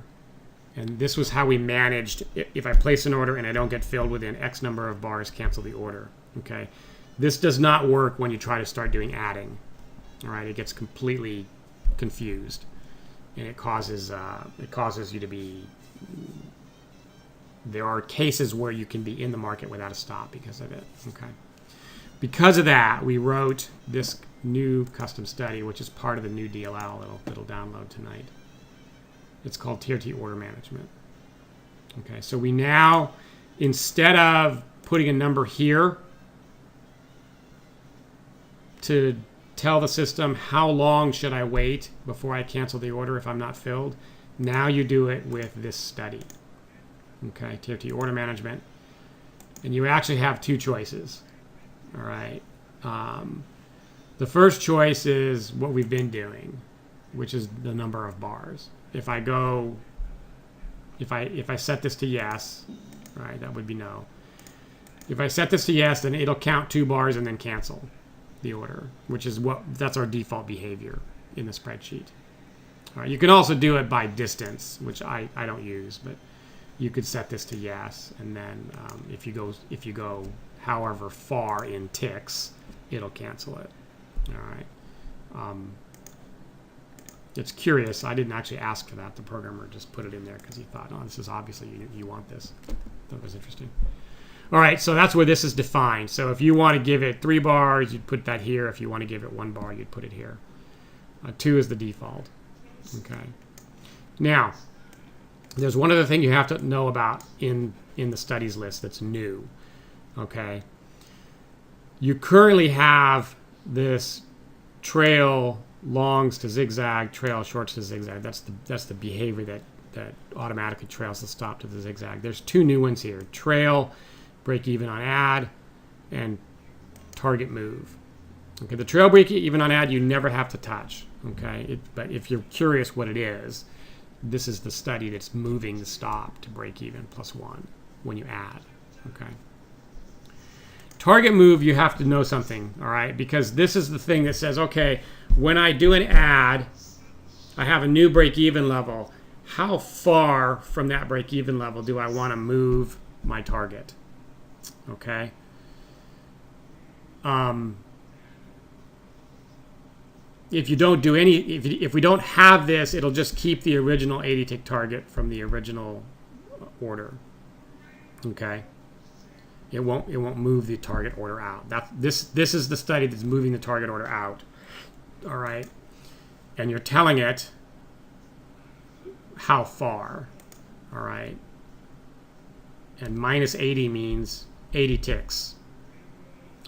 [SPEAKER 1] And this was how we managed, if I place an order and I don't get filled within X number of bars, cancel the order. Okay. This does not work when you try to start doing adding. All right. It gets completely confused. And it causes you to be, there are cases where you can be in the market without a stop because of it. Okay. Because of that, we wrote this new custom study, which is part of the new DLL that'll download tonight. It's called Tier T Order Management. Okay, so we now, instead of putting a number here to tell the system how long should I wait before I cancel the order if I'm not filled, now you do it with this study. Okay, Tier T Order Management. And you actually have 2 choices. All right. The first choice is what we've been doing, which is the number of bars. If I set this to yes, right, that would be no. If I set this to yes, then it'll count 2 bars and then cancel the order, which is that's our default behavior in the spreadsheet. All right, you can also do it by distance, which I don't use, but you could set this to yes, and then if you go however far in ticks, it'll cancel it. All right. It's curious. I didn't actually ask for that. The programmer just put it in there because he thought, oh, this is obviously you want this. That was interesting. All right, so that's where this is defined. So if you want to give it 3 bars, you'd put that here. If you want to give it 1 bar, you'd put it here. 2 is the default. Okay. Now, there's one other thing you have to know about in the studies list that's new. Okay. You currently have this trail longs to zigzag, trail shorts to zigzag. That's the behavior that automatically trails the stop to the zigzag. There's 2 new ones here: trail, break even on add, and target move. Okay, the trail break even on add you never have to touch. Okay, but if you're curious what it is, this is the study that's moving the stop to break even +1 when you add. Okay. Target move, you have to know something, all right? Because this is the thing that says, okay, when I do an add, I have a new break-even level. How far from that break-even level do I want to move my target? Okay. If you don't do any, if we don't have this, it'll just keep the original 80 tick target from the original order. Okay. It won't move the target order out. This is the study that's moving the target order out. All right. And you're telling it how far. All right. And minus 80 means 80 ticks.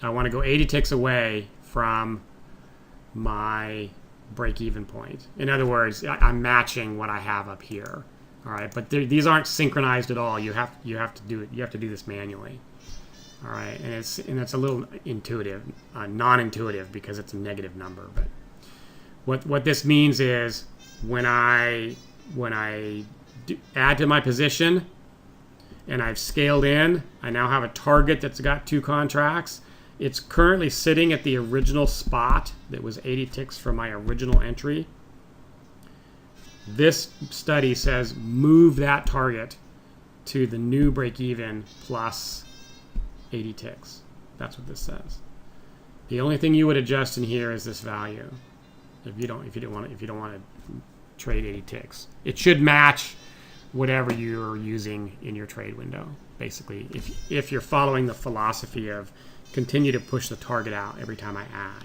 [SPEAKER 1] I want to go 80 ticks away from my break-even point. In other words, I'm matching what I have up here. All right, but these aren't synchronized at all. You have to do it. You have to do this manually. All right, and it's a little intuitive, non-intuitive because it's a negative number. But what this means is when I add to my position and I've scaled in, I now have a target that's got 2 contracts. It's currently sitting at the original spot that was 80 ticks from my original entry. This study says move that target to the new break-even plus 80 ticks. That's what this says. The only thing you would adjust in here is this value. If you don't want to trade 80 ticks, it should match whatever you're using in your trade window. Basically, if you're following the philosophy of continue to push the target out every time I add.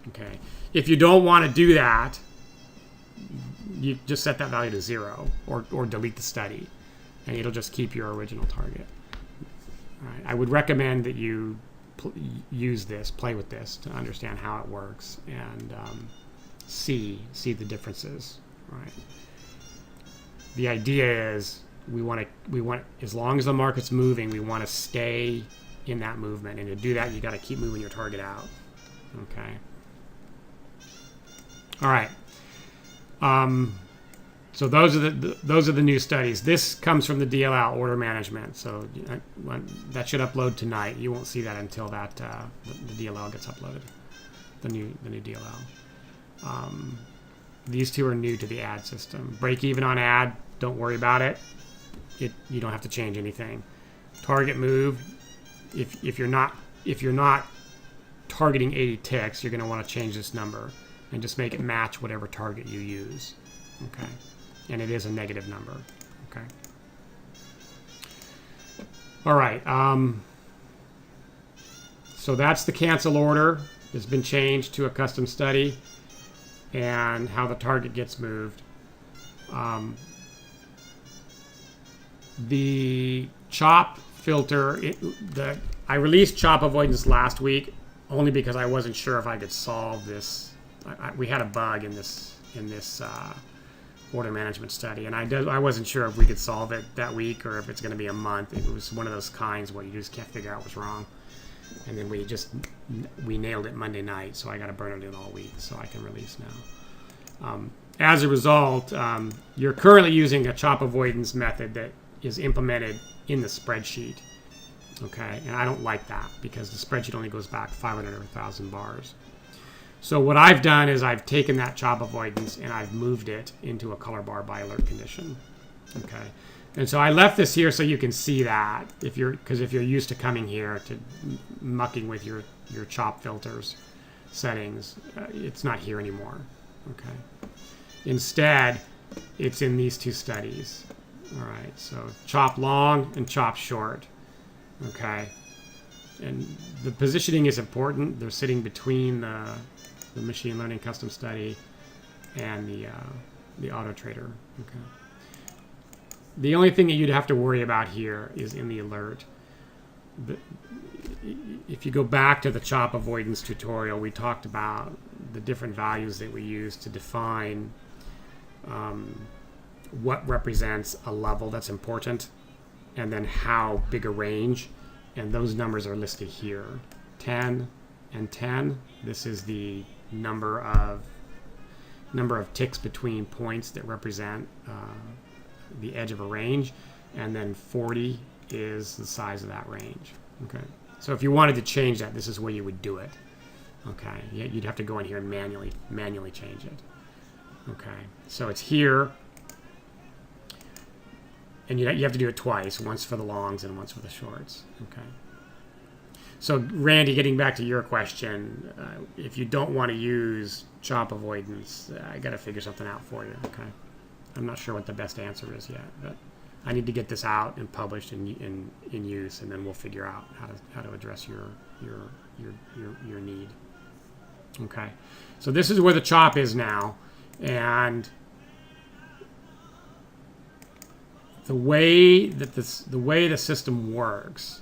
[SPEAKER 1] Okay. If you don't want to do that, you just set that value to 0 or delete the study, and it'll just keep your original target. All right. I would recommend that you use this, play with this to understand how it works and see the differences. Right. The idea is we want as long as the market's moving, we want to stay in that movement, and to do that, you got to keep moving your target out. Okay. All right. So those are the new studies. This comes from the DLL order management. So that should upload tonight. You won't see that until that the DLL gets uploaded. The new DLL. These two are new to the ad system. Break even on ad. Don't worry about it. You don't have to change anything. Target move. If you're not targeting 80 ticks, you're going to want to change this number and just make it match whatever target you use. Okay, and it is a negative number. Okay. All right. So that's the cancel order. It's been changed to a custom study, and how the target gets moved. The chop filter. I released chop avoidance last week only because I wasn't sure if I could solve this. We had a bug in this order management study, and I wasn't sure if we could solve it that week or if it's going to be a month. It was one of those kinds where you just can't figure out what's wrong. And then we nailed it Monday night, so I got to burn it in all week so I can release now. As a result, you're currently using a chop avoidance method that is implemented in the spreadsheet. Okay, and I don't like that because the spreadsheet only goes back 500 or 1,000 bars. So what I've done is I've taken that chop avoidance and I've moved it into a color bar by alert condition. Okay, and so I left this here so you can see that if you're used to coming here to mucking with your chop filters settings, it's not here anymore. Okay, instead it's in these two studies. All right, so chop long and chop short. Okay, and the positioning is important. They're sitting between the machine learning custom study and the auto trader. Okay. The only thing that you'd have to worry about here is in the alert. If you go back to the chop avoidance tutorial, we talked about the different values that we use to define what represents a level that's important, and then how big a range, and those numbers are listed here. 10 and 10. This is the number of ticks between points that represent the edge of a range, and then 40 is the size of that range. Okay, so if you wanted to change that, this is where you would do it. Okay, you'd have to go in here and manually change it. Okay, so it's here. And you have to do it twice, once for the longs and once for the shorts. Okay. So, Randy, getting back to your question, if you don't want to use chop avoidance, I got to figure something out for you. Okay. I'm not sure what the best answer is yet, but I need to get this out and published in use, and then we'll figure out how to address your need. Okay. So this is where the chop is now, and the way the system works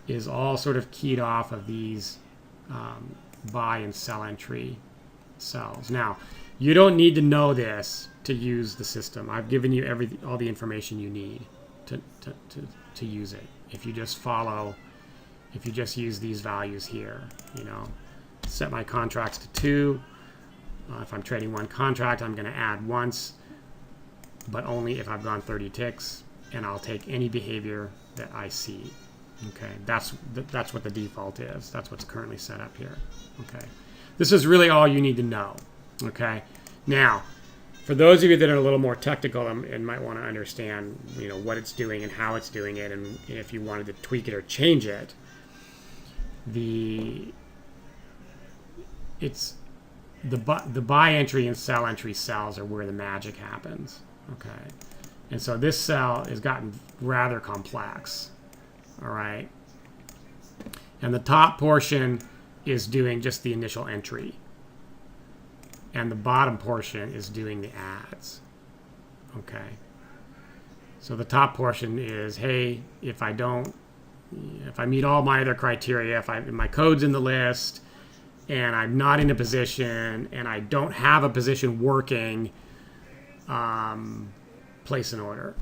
[SPEAKER 1] is all sort of keyed off of these buy and sell entry cells. Now, you don't need to know this to use the system. I've given you all the information you need to use it. If you just use these values here, set my contracts to 2. If I'm trading one contract, I'm going to add once, but only if I've gone 30 ticks, and I'll take any behavior that I see. Okay, that's what the default is. That's what's currently set up here. Okay, this is really all you need to know. Okay, now for those of you that are a little more technical and might want to understand, what it's doing and how it's doing it, and if you wanted to tweak it or change it, the buy entry and sell entry cells are where the magic happens. Okay, and so this cell has gotten rather complex. All right, and the top portion is doing just the initial entry, and the bottom portion is doing the ads. Okay, so the top portion is, hey, if I meet all my other criteria, if my code's in the list and I'm not in a position and I don't have a position working, place an order.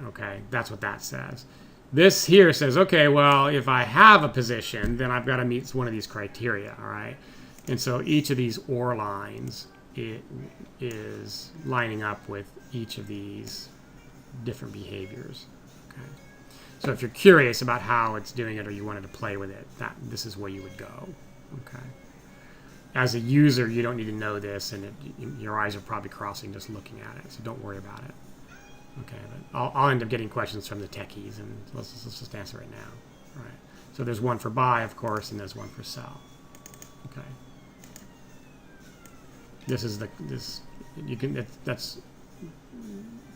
[SPEAKER 1] Okay, that's what that says. This here says, okay, well, if I have a position, then I've got to meet one of these criteria, all right? And so each of these OR lines is lining up with each of these different behaviors. Okay. So if you're curious about how it's doing it or you wanted to play with it, this is where you would go. Okay. As a user, you don't need to know this, and your eyes are probably crossing just looking at it, so don't worry about it. Okay, but I'll end up getting questions from the techies, and let's just answer it now. All right. So there's one for buy, of course, and there's one for sell. Okay. That's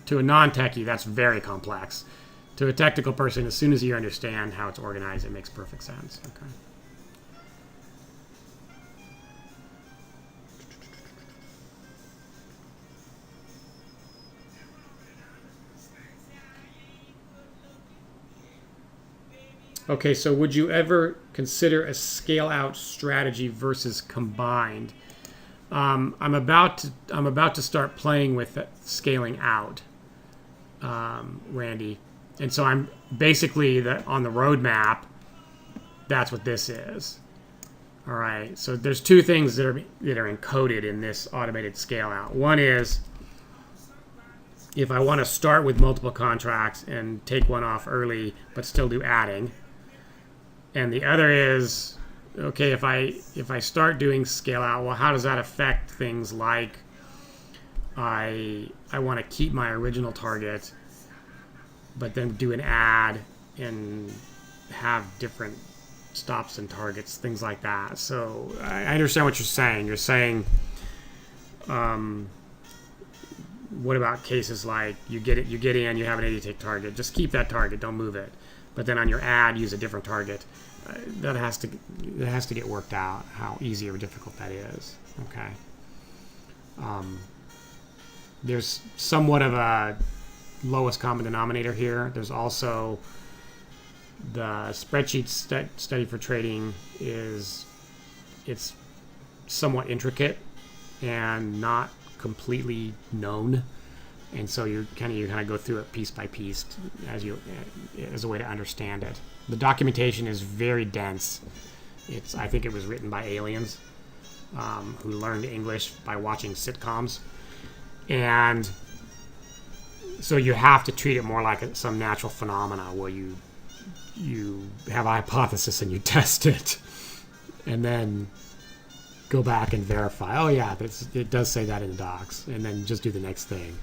[SPEAKER 1] to a non-techie, that's very complex. To a technical person, as soon as you understand how it's organized, it makes perfect sense. Okay. Okay, so would you ever consider a scale-out strategy versus combined? I'm about to start playing with scaling out, Randy, and so I'm basically on the roadmap. That's what this is. All right. So there's two things that are encoded in this automated scale-out. One is if I want to start with multiple contracts and take one off early, but still do adding. And the other is, okay, if I start doing scale out, well, how does that affect things like I want to keep my original target, but then do an add and have different stops and targets, things like that. So I understand what you're saying. You're saying, what about cases like you get in, you have an 80 tick target, just keep that target, don't move it. But then on your add, use a different target. That has to get worked out, how easy or difficult that is. Okay. There's somewhat of a lowest common denominator here. There's also the spreadsheet study for trading it's somewhat intricate and not completely known. And so you kind of go through it piece by piece as a way to understand it. The documentation is very dense. I think it was written by aliens who learned English by watching sitcoms, and so you have to treat it more like some natural phenomena where you have a hypothesis and you test it, and then go back and verify. Oh yeah, it does say that in the docs, and then just do the next thing.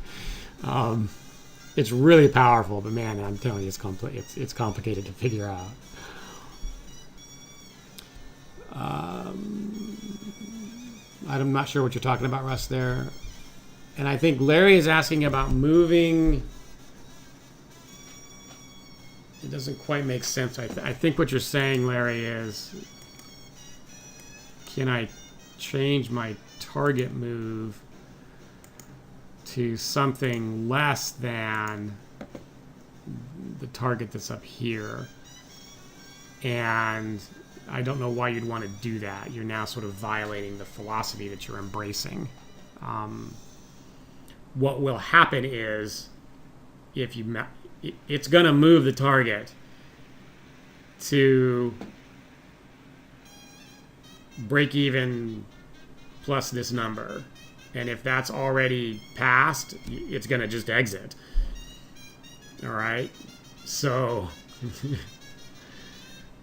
[SPEAKER 1] It's really powerful, but man, I'm telling you, it's complicated to figure out. I'm not sure what you're talking about, Russ, there. And I think Larry is asking about moving. It doesn't quite make sense. I think what you're saying, Larry, is can I change my target move to something less than the target that's up here? And I don't know why you'd want to do that. You're now sort of violating the philosophy that you're embracing. What will happen is, if you, it's going to move the target to break even plus this number, and if that's already passed, it's going to just exit. All right, so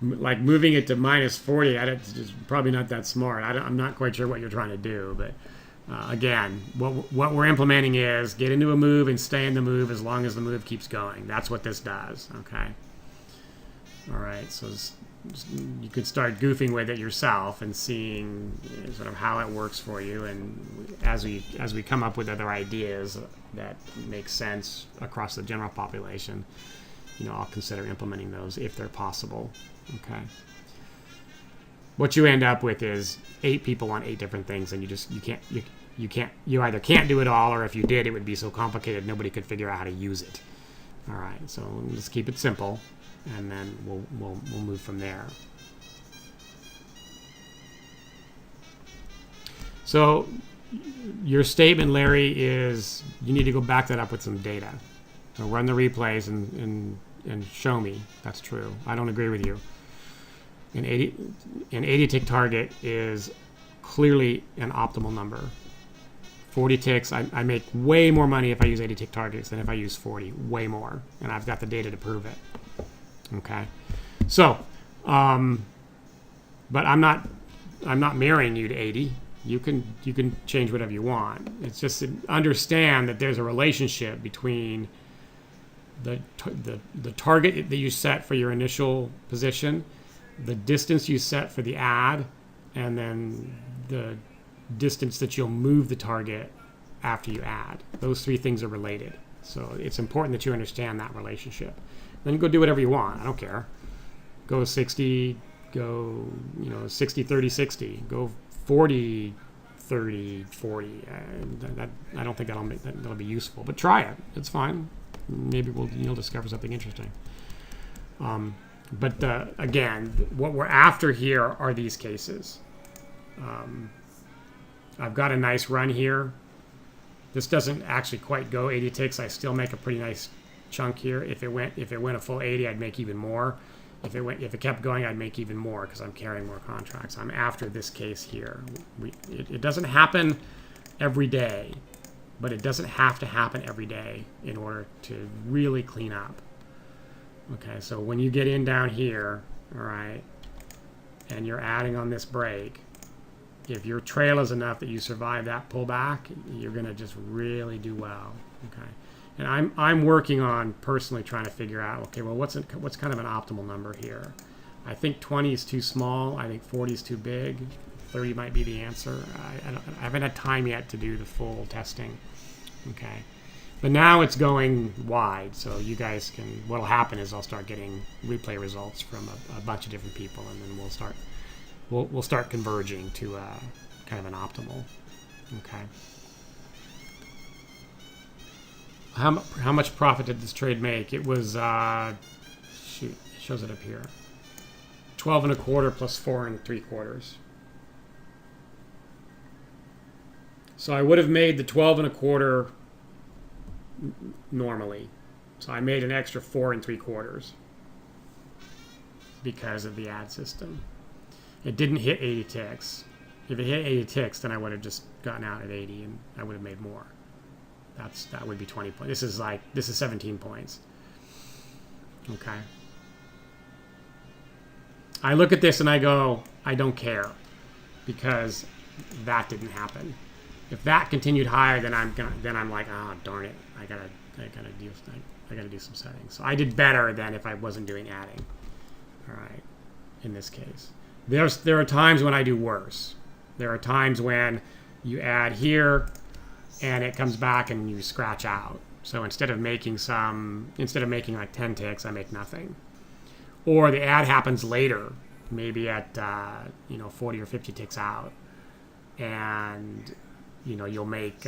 [SPEAKER 1] like moving it to minus 40, it's probably not that smart. I'm not quite sure what you're trying to do, but again, what we're implementing is get into a move and stay in the move as long as the move keeps going. That's what this does. Okay. All right, so you could start goofing with it yourself and seeing sort of how it works for you, and as we come up with other ideas that make sense across the general population, I'll consider implementing those if they're possible. Okay. What you end up with is 8 people want 8 different things, and you either can't do it all, or if you did, it would be so complicated nobody could figure out how to use it. All right, so let's keep it simple, and then we'll move from there. So your statement, Larry, is you need to go back that up with some data. So run the replays and show me that's true. I don't agree with you. An 80 tick target is clearly an optimal number. 40 ticks, I make way more money if I use 80 tick targets than if I use 40, way more, and I've got the data to prove it. Okay, so, but I'm not marrying you to 80. You can change whatever you want. It's just understand that there's a relationship between the target that you set for your initial position, the distance you set for the ad, and then the distance that you'll move the target after you add. Those 3 things are related. So it's important that you understand that relationship. Then go do whatever you want. I don't care. Go 60, go 60, 30, 60. Go 40, 30, 40. I don't think that'll be useful. But try it. It's fine. Maybe you'll discover something interesting. But again, what we're after here are these cases. I've got a nice run here. This doesn't actually quite go 80 ticks. I still make a pretty nice chunk here. If it went a full 80, I'd make even more. If it kept going, I'd make even more because I'm carrying more contracts. I'm after this case here. It doesn't happen every day, but it doesn't have to happen every day in order to really clean up. Okay, so when you get in down here, all right, and you're adding on this break, if your trail is enough that you survive that pullback, you're going to just really do well. Okay, and I'm working on personally trying to figure out, okay, well, what's kind of an optimal number here? I think 20 is too small. I think 40 is too big. 30 might be the answer. I haven't had time yet to do the full testing. Okay, but now it's going wide, so you guys can. What'll happen is I'll start getting replay results from a bunch of different people, and then we'll start converging to kind of an optimal. Okay. How much profit did this trade make? It was shoot, it shows it up here. 12 1/4 plus 4 3/4. So I would have made the 12 1/4 normally. So I made an extra 4 3/4 because of the ad system. It didn't hit 80 ticks. If it hit 80 ticks, then I would have just gotten out at 80 and I would have made more. That would be 20 points. This is 17 points. Okay. I look at this and I go, I don't care, because that didn't happen. If that continued higher, then I'm like, oh darn it, I gotta do some settings. So I did better than if I wasn't doing adding. All right. In this case, there are times when I do worse. There are times when you add here and it comes back and you scratch out. So instead of making like 10 ticks, I make nothing. Or the ad happens later, maybe at 40 or 50 ticks out, and you'll make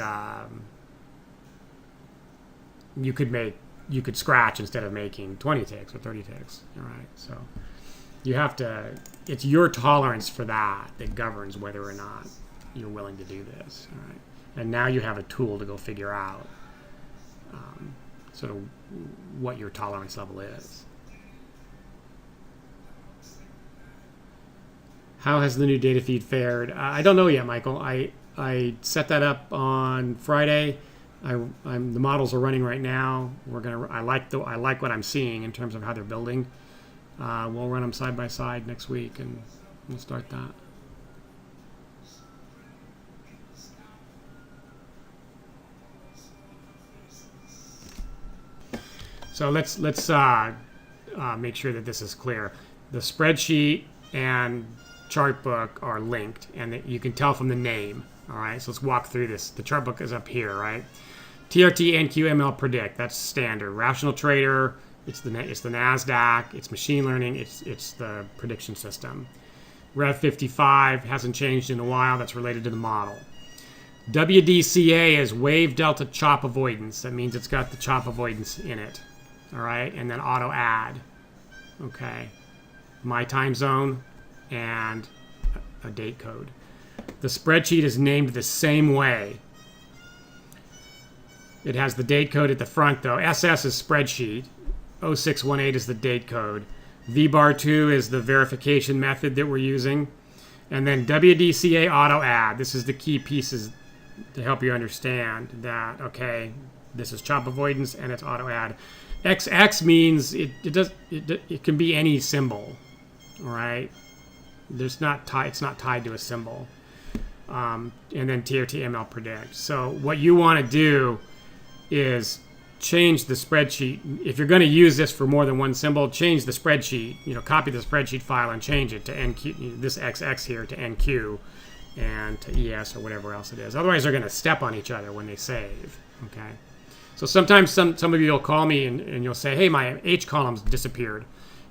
[SPEAKER 1] you could scratch instead of making 20 ticks or 30 ticks. All right, so You have to, it's your tolerance for that that governs whether or not you're willing to do this. All right. And now you have a tool to go figure out sort of what your tolerance level is. How has the new data feed fared? I don't know yet, Michael. I set that up on Friday. The models are running right now. I like what I'm seeing in terms of how they're building. We'll run them side by side next week, and we'll start that. So let's make sure that this is clear. The spreadsheet and chart book are linked, and that you can tell from the name. All right, so let's walk through this. The chart book is up here, right? TRT, NQ, ML, predict. That's standard. Rational trader. It's the NASDAQ. It's machine learning. It's the prediction system. Rev 55 hasn't changed in a while. That's related to the model. WDCA is wave delta chop avoidance. That means it's got the chop avoidance in it. All right, and then auto add. Okay, my time zone and a date code. The spreadsheet is named the same way. It has the date code at the front though. SS is spreadsheet. 0618 is the date code. VBAR2 is the verification method that we're using. And then WDCA auto add. This is the key pieces to help you understand that, okay, this is chop avoidance and it's auto add. XX means it can be any symbol, all right? It's not tied to a symbol. And then TRT ML predict. So what you want to do is change the spreadsheet. If you're going to use this for more than one symbol, change the spreadsheet. Copy the spreadsheet file and change it to NQ. This XX here to NQ, and to ES or whatever else it is. Otherwise, they're going to step on each other when they save. Okay. So sometimes some of you will call me and you'll say, hey, my H column's disappeared.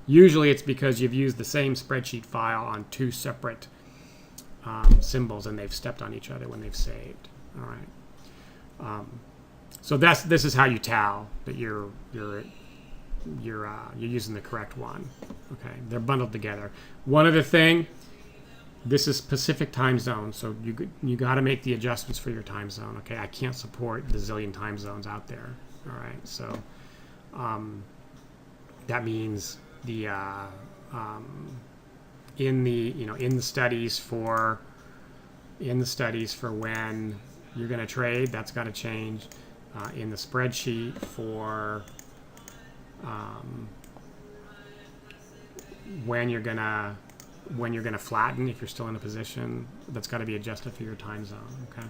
[SPEAKER 1] Usually it's because you've used the same spreadsheet file on two separate symbols and they've stepped on each other when they've saved. All right. So this is how you tell that you're using the correct one. Okay, they're bundled together. One other thing, this is Pacific time zone, so you got to make the adjustments for your time zone. Okay, I can't support the zillion time zones out there. All right, so that means the in the studies for when you're going to trade, that's got to change. In the spreadsheet for when you're gonna flatten, if you're still in a position, that's got to be adjusted for your time zone. Okay.